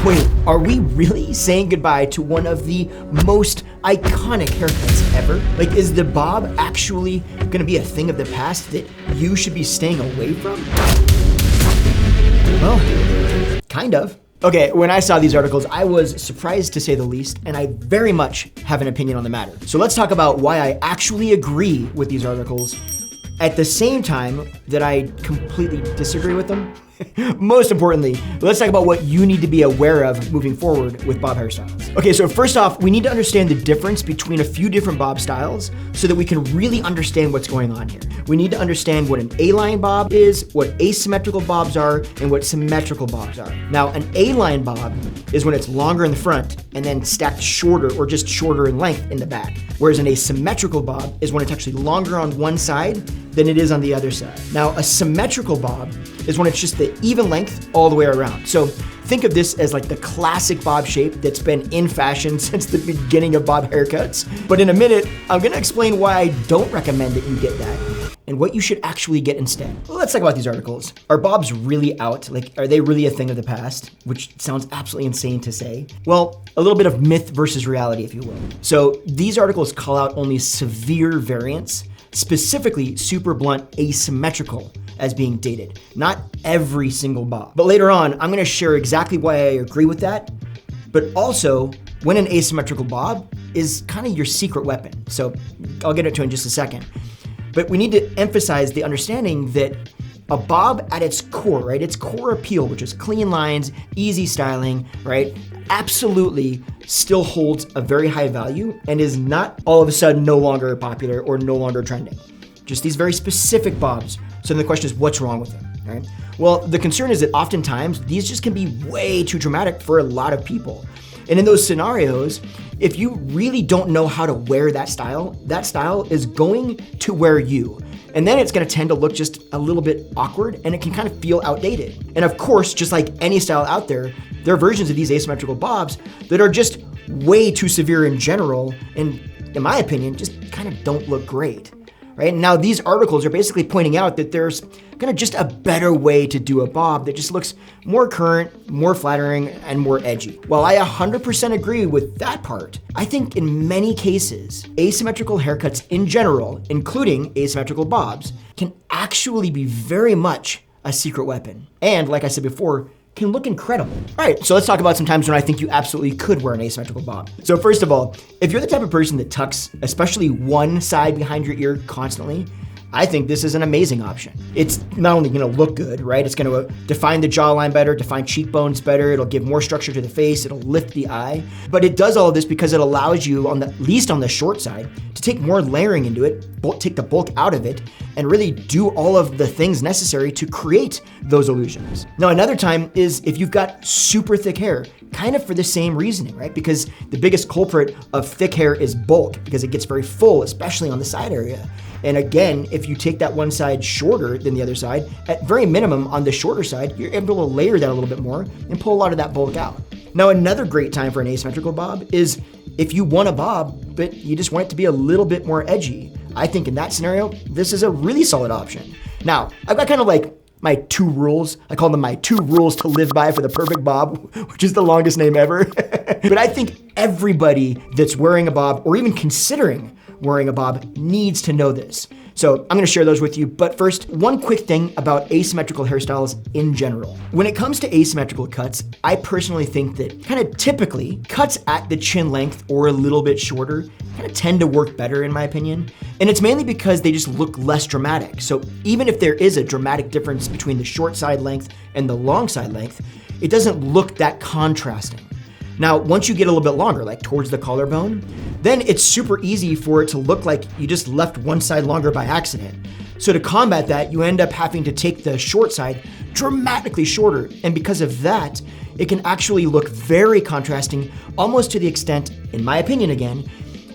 Wait, are we really saying goodbye to one of the most iconic haircuts ever? Like, is the bob actually gonna be a thing of the past that you should be staying away from? Well, kind of. Okay, when I saw these articles, I was surprised to say the least, and I very much have an opinion on the matter. So let's talk about why I actually agree with these articles at the same time that I completely disagree with them. Most importantly, let's talk about what you need to be aware of moving forward with bob hairstyles. Okay, so first off, we need to understand the difference between a few different bob styles so that we can really understand what's going on here. We need to understand what an A-line bob is, what asymmetrical bobs are, and what symmetrical bobs are. Now, an A-line bob is when it's longer in the front and then stacked shorter or just shorter in length in the back. Whereas an asymmetrical bob is when it's actually longer on one side than it is on the other side. Now, a symmetrical bob is when it's just the even length all the way around. So think of this as like the classic bob shape that's been in fashion since the beginning of bob haircuts. But in a minute, I'm gonna explain why I don't recommend that you get that and what you should actually get instead. Well, let's talk about these articles. Are bobs really out? Like, are they really a thing of the past? Which sounds absolutely insane to say. Well, a little bit of myth versus reality, if you will. So these articles call out only severe variants, specifically super blunt asymmetrical, as being dated, not every single bob. But later on, I'm gonna share exactly why I agree with that, but also when an asymmetrical bob is kind of your secret weapon. So I'll get into it in just a second. But we need to emphasize the understanding that a bob at its core, right? Its core appeal, which is clean lines, easy styling, right? Absolutely still holds a very high value and is not all of a sudden no longer popular or no longer trending. Just these very specific bobs. So then the question is, what's wrong with them, right? Well, the concern is that oftentimes these just can be way too dramatic for a lot of people. And in those scenarios, if you really don't know how to wear that style is going to wear you. And then it's gonna tend to look just a little bit awkward and it can kind of feel outdated. And of course, just like any style out there are versions of these asymmetrical bobs that are just way too severe in general and, in my opinion, just kind of don't look great. Right? Now these articles are basically pointing out that there's kind of just a better way to do a bob that just looks more current, more flattering, and more edgy. While I 100% agree with that part, I think in many cases, asymmetrical haircuts in general, including asymmetrical bobs, can actually be very much a secret weapon. And like I said before, can look incredible. All right, so let's talk about some times when I think you absolutely could wear an asymmetrical bob. So first of all, if you're the type of person that tucks especially one side behind your ear constantly, I think this is an amazing option. It's not only gonna look good, right? It's gonna define the jawline better, define cheekbones better, it'll give more structure to the face, it'll lift the eye. But it does all of this because it allows you, at least on the short side, to take more layering into it, take the bulk out of it, and really do all of the things necessary to create those illusions. Now, another time is if you've got super thick hair, kind of for the same reasoning, right? Because the biggest culprit of thick hair is bulk, because it gets very full, especially on the side area. And again, if you take that one side shorter than the other side, at very minimum on the shorter side, you're able to layer that a little bit more and pull a lot of that bulk out. Now, another great time for an asymmetrical bob is if you want a bob, but you just want it to be a little bit more edgy. I think in that scenario, this is a really solid option. Now, I've got kind of like my 2 rules. I call them my 2 rules to live by for the perfect bob, which is the longest name ever. But I think everybody that's wearing a bob or even considering wearing a bob needs to know this. So I'm gonna share those with you, but first, one quick thing about asymmetrical hairstyles in general. When it comes to asymmetrical cuts, I personally think that kind of typically cuts at the chin length or a little bit shorter kind of tend to work better in my opinion. And it's mainly because they just look less dramatic. So even if there is a dramatic difference between the short side length and the long side length, it doesn't look that contrasting. Now, once you get a little bit longer, like towards the collarbone, then it's super easy for it to look like you just left one side longer by accident. So to combat that, you end up having to take the short side dramatically shorter. And because of that, it can actually look very contrasting, almost to the extent, in my opinion again,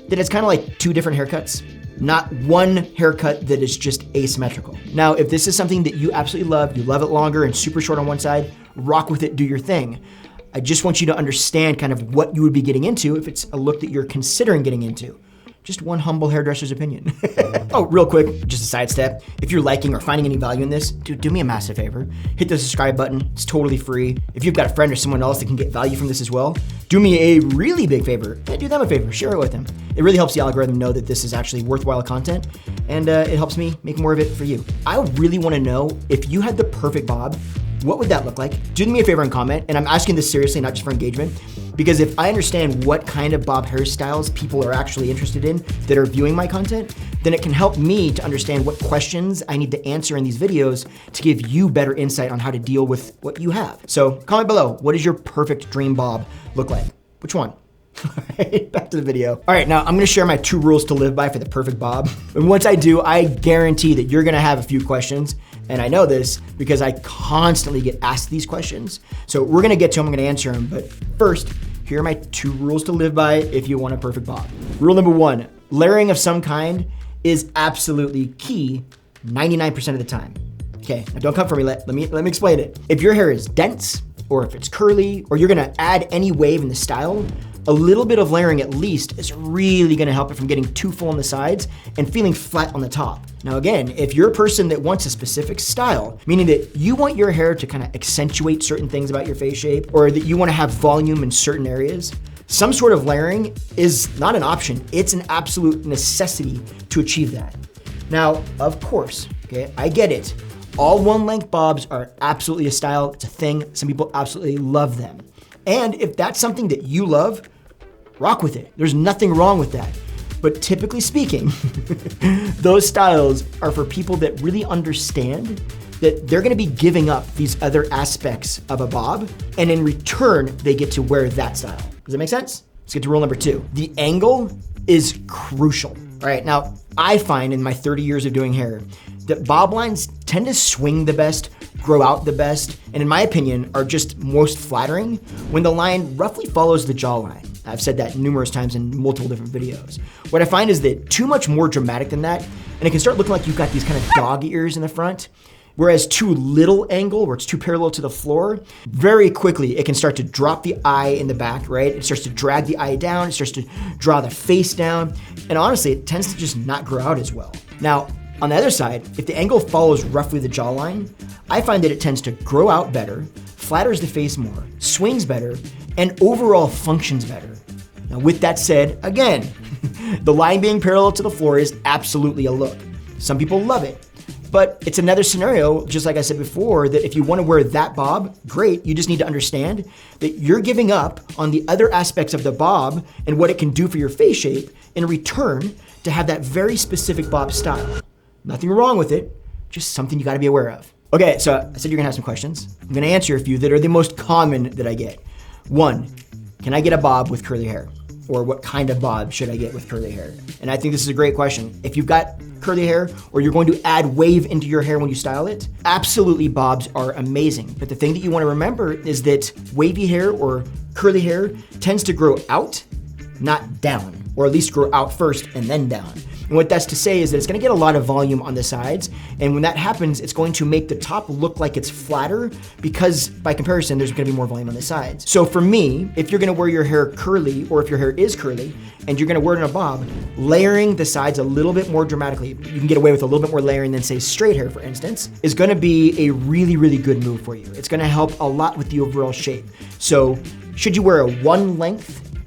that it's kind of like 2 different haircuts, not one haircut that is just asymmetrical. Now, if this is something that you absolutely love, you love it longer and super short on one side, rock with it, do your thing. I just want you to understand kind of what you would be getting into if it's a look that you're considering getting into. just one humble hairdresser's opinion. Oh, real quick, just a sidestep. If you're liking or finding any value in this, dude, do me a massive favor. Hit the subscribe button. It's totally free. If you've got a friend or someone else that can get value from this as well, do me a really big favor. Do them a favor. Share it with them. It really helps the algorithm know that this is actually worthwhile content, and it helps me make more of it for you. I would really want to know if you had the perfect bob, what would that look like? Do me a favor and comment, and I'm asking this seriously, not just for engagement, because if I understand what kind of bob hairstyles people are actually interested in that are viewing my content, then it can help me to understand what questions I need to answer in these videos to give you better insight on how to deal with what you have. So comment below, what does your perfect dream bob look like? Which one? All right, back to the video. All right, now I'm gonna share my 2 rules to live by for the perfect bob. And once I do, I guarantee that you're gonna have a few questions. And I know this because I constantly get asked these questions. So we're gonna get to them, I'm gonna answer them. But first, here are my 2 rules to live by if you want a perfect bob. Rule number 1, layering of some kind is absolutely key 99% of the time. Okay, now don't come for me, let me explain it. If your hair is dense, or if it's curly, or you're gonna add any wave in the style, a little bit of layering at least is really gonna help it from getting too full on the sides and feeling flat on the top. Now again, if you're a person that wants a specific style, meaning that you want your hair to kind of accentuate certain things about your face shape, or that you wanna have volume in certain areas, some sort of layering is not an option, it's an absolute necessity to achieve that. Now, of course, okay, I get it. All one length bobs are absolutely a style, it's a thing, some people absolutely love them. And if that's something that you love, rock with it. There's nothing wrong with that. But typically speaking, those styles are for people that really understand that they're gonna be giving up these other aspects of a bob, and in return, they get to wear that style. Does that make sense? Let's get to rule number 2. The angle is crucial. All right, now I find in my 30 years of doing hair that bob lines tend to swing the best, grow out the best, and in my opinion, are just most flattering when the line roughly follows the jawline. I've said that numerous times in multiple different videos. What I find is that too much more dramatic than that, and it can start looking like you've got these kind of dog ears in the front, whereas too little angle, where it's too parallel to the floor, very quickly it can start to drop the eye in the back, right? It starts to drag the eye down, it starts to draw the face down, and honestly, it tends to just not grow out as well. Now, on the other side, if the angle follows roughly the jawline, I find that it tends to grow out better, flatters the face more, swings better, and overall functions better. Now with that said, again, the line being parallel to the floor is absolutely a look. Some people love it, but it's another scenario, just like I said before, that if you want to wear that bob, great, you just need to understand that you're giving up on the other aspects of the bob and what it can do for your face shape in return to have that very specific bob style. Nothing wrong with it, just something you gotta be aware of. Okay, so I said you're gonna have some questions. I'm gonna answer a few that are the most common that I get. 1, can I get a bob with curly hair? Or what kind of bob should I get with curly hair? And I think this is a great question. If you've got curly hair or you're going to add wave into your hair when you style it, absolutely bobs are amazing. But the thing that you wanna remember is that wavy hair or curly hair tends to grow out, not down, or at least grow out first and then down. And what that's to say is that it's gonna get a lot of volume on the sides, and when that happens, it's going to make the top look like it's flatter because by comparison, there's gonna be more volume on the sides. So for me, if you're gonna wear your hair curly, or if your hair is curly, and you're gonna wear it in a bob, layering the sides a little bit more dramatically, you can get away with a little bit more layering than say straight hair, for instance, is gonna be a really, really good move for you. It's gonna help a lot with the overall shape. So should you wear a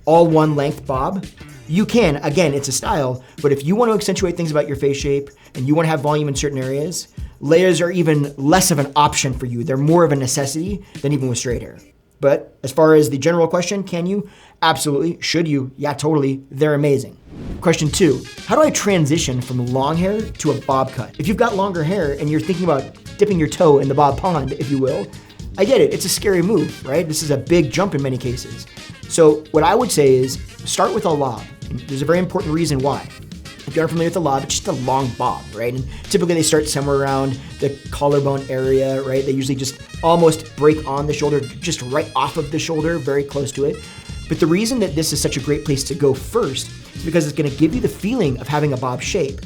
all one length bob? You can, again, it's a style, but if you want to accentuate things about your face shape and you want to have volume in certain areas, layers are even less of an option for you. They're more of a necessity than even with straight hair. But as far as the general question, can you? Absolutely. Should you? Yeah, totally. They're amazing. Question 2, how do I transition from long hair to a bob cut? If you've got longer hair and you're thinking about dipping your toe in the bob pond, if you will, I get it, it's a scary move, right? This is a big jump in many cases. So what I would say is start with a lob. And there's a very important reason why. If you aren't familiar with a lob, it's just a long bob, right? And typically they start somewhere around the collarbone area, right? They usually just almost break on the shoulder, just right off of the shoulder, very close to it. But the reason that this is such a great place to go first is because it's gonna give you the feeling of having a bob shape,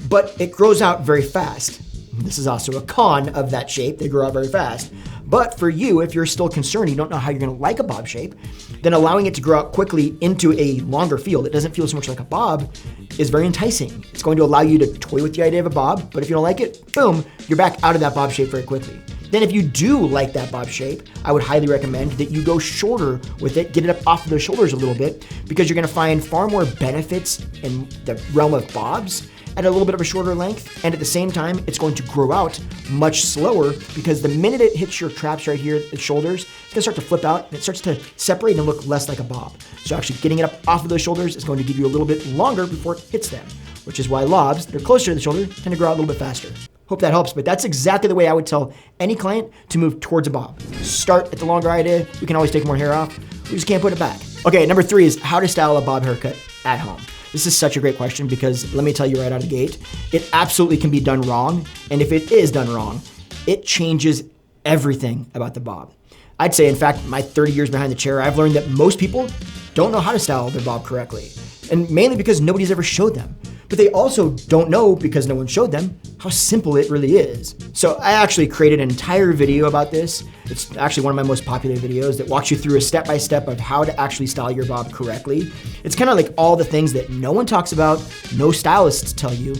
but it grows out very fast. This is also a con of that shape, they grow out very fast. But for you, if you're still concerned, you don't know how you're gonna like a bob shape, then allowing it to grow out quickly into a longer feel that doesn't feel so much like a bob is very enticing. It's going to allow you to toy with the idea of a bob, but if you don't like it, boom, you're back out of that bob shape very quickly. Then if you do like that bob shape, I would highly recommend that you go shorter with it, get it up off of the shoulders a little bit, because you're gonna find far more benefits in the realm of bobs at a little bit of a shorter length, and at the same time, it's going to grow out much slower, because the minute it hits your traps right here, the shoulders, it's gonna start to flip out, and it starts to separate and look less like a bob. So actually getting it up off of those shoulders is going to give you a little bit longer before it hits them, which is why lobs that are closer to the shoulder tend to grow out a little bit faster. Hope that helps, but that's exactly the way I would tell any client to move towards a bob. Start at the longer idea. We can always take more hair off. We just can't put it back. Okay, number 3 is how to style a bob haircut at home. This is such a great question, because let me tell you right out of the gate, it absolutely can be done wrong. And if it is done wrong, it changes everything about the bob. I'd say, in fact, my 30 years behind the chair, I've learned that most people don't know how to style their bob correctly. And mainly because nobody's ever showed them. But they also don't know, because no one showed them, how simple it really is. So I actually created an entire video about this. It's actually one of my most popular videos that walks you through a step-by-step of how to actually style your bob correctly. It's kind of like all the things that no one talks about, no stylists tell you,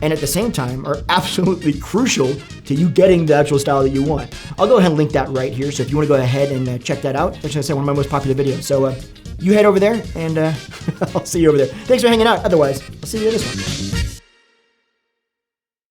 and at the same time are absolutely crucial to you getting the actual style that you want. I'll go ahead and link that right here, so if you want to go ahead and check that out, that's one of my most popular videos. So you head over there, and I'll see you over there. Thanks for hanging out. Otherwise, I'll see you in this one.